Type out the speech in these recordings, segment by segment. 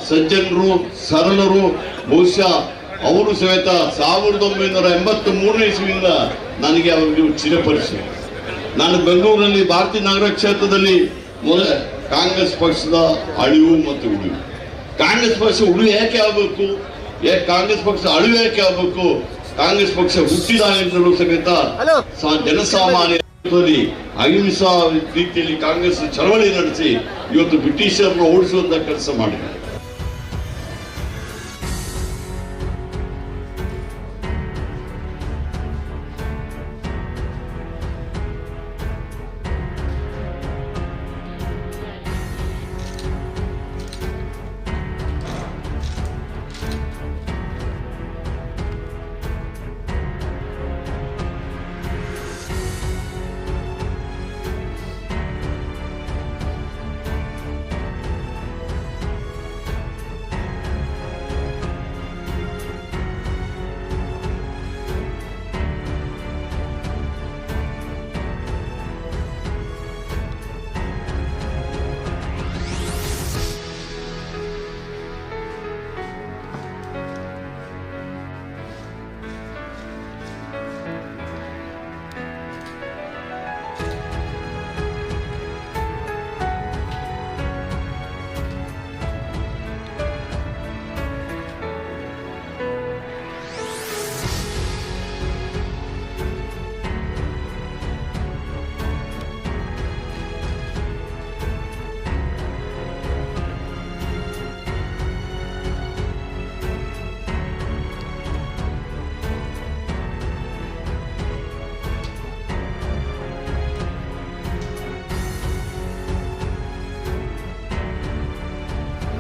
ಸಜ್ಜನರು ಸರಳರು ಬಹುಶಃ ಅವರು ಸಮೇತ 1983 ಇಸ್ವಿಯಿಂದ ನನಗೆ ಅವರು ಚಿರಪರಿಚಯ. ನಾನು ಬೆಂಗಳೂರಿನಲ್ಲಿ ಭಾರತೀಯ ನಗರ ಕ್ಷೇತ್ರದಲ್ಲಿ ಕಾಂಗ್ರೆಸ್ ಪಕ್ಷದ ಅಳಿವು ಮತ್ತು ಉಳಿವು. ಕಾಂಗ್ರೆಸ್ ಪಕ್ಷ ಉಳಿವು ಯಾಕೆ ಆಗಬೇಕು, ಕಾಂಗ್ರೆಸ್ ಪಕ್ಷ ಅಳಿವು ಯಾಕೆ ಆಗಬೇಕು? ಕಾಂಗ್ರೆಸ್ ಪಕ್ಷ ಹುಟ್ಟಿದಾಗಿಂದಲೂ ಸಮೇತ ಜನಸಾಮಾನ್ಯ ಅಹಿಂಸಾ ರೀತಿಯಲ್ಲಿ ಕಾಂಗ್ರೆಸ್ ಚಳವಳಿ ನಡೆಸಿ ಇವತ್ತು ಬ್ರಿಟಿಷರನ್ನು ಓಡಿಸುವಂತ ಕೆಲಸ ಮಾಡಿದೆ.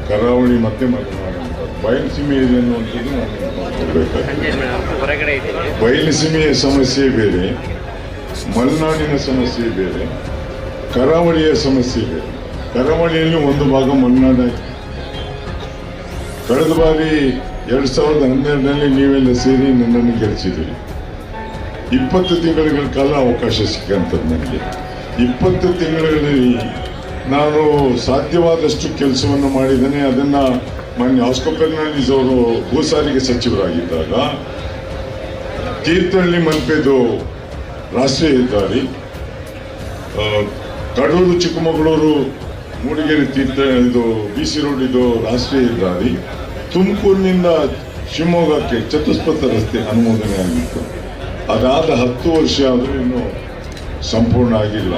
ಕರಾವಳಿ ಮತ್ತೆ ಬಯಲುಸೀಮೆ ಇದೆ ಅನ್ನುವಂಥದ್ದು ಬಯಲುಸೀಮೆಯ ಸಮಸ್ಯೆ ಬೇರೆ, ಮಲೆನಾಡಿನ ಸಮಸ್ಯೆ ಬೇರೆ, ಕರಾವಳಿಯ ಸಮಸ್ಯೆ ಬೇರೆ. ಕರಾವಳಿಯಲ್ಲಿ ಒಂದು ಭಾಗ ಮಲೆನಾಡಾಯಿತು. ಕಳೆದ ಬಾರಿ 2012ರಲ್ಲಿ ನೀವೆಲ್ಲ ಸೇರಿ ನನ್ನನ್ನು ಗೆಲ್ಲಿಸಿದ್ದೀರಿ. 20 ತಿಂಗಳ ಕಾಲ ಅವಕಾಶ ಸಿಕ್ಕಂಥದ್ದು ನನಗೆ. 20 ತಿಂಗಳಲ್ಲಿ ನಾನು ಸಾಧ್ಯವಾದಷ್ಟು ಕೆಲಸವನ್ನು ಮಾಡಿದ್ದೇನೆ. ಅದನ್ನು ಮಾನ್ಯ ಆಸ್ಕೋ ಫೆರ್ನಾಂಡಿಸ್ ಅವರು ಭೂ ಸಾರಿಗೆ ಸಚಿವರಾಗಿದ್ದಾಗ ತೀರ್ಥಹಳ್ಳಿ ಮಲ್ಪೆದು ರಾಷ್ಟ್ರೀಯ ಹೆದ್ದಾರಿ, ಕಡೂರು ಚಿಕ್ಕಮಗಳೂರು ಮೂಡಿಗೆರೆ ಇದು BC ರೋಡ್ ಇದು ರಾಷ್ಟ್ರೀಯ ಹೆದ್ದಾರಿ, ತುಮಕೂರಿನಿಂದ ಶಿವಮೊಗ್ಗಕ್ಕೆ ಚತುಷ್ಪಥ ರಸ್ತೆ ಅನುಮೋದನೆ ಆಗಿತ್ತು. ಅದಾದ 10 ವರ್ಷ ಆದರೂ ಇನ್ನೂ ಸಂಪೂರ್ಣ ಆಗಿಲ್ಲ.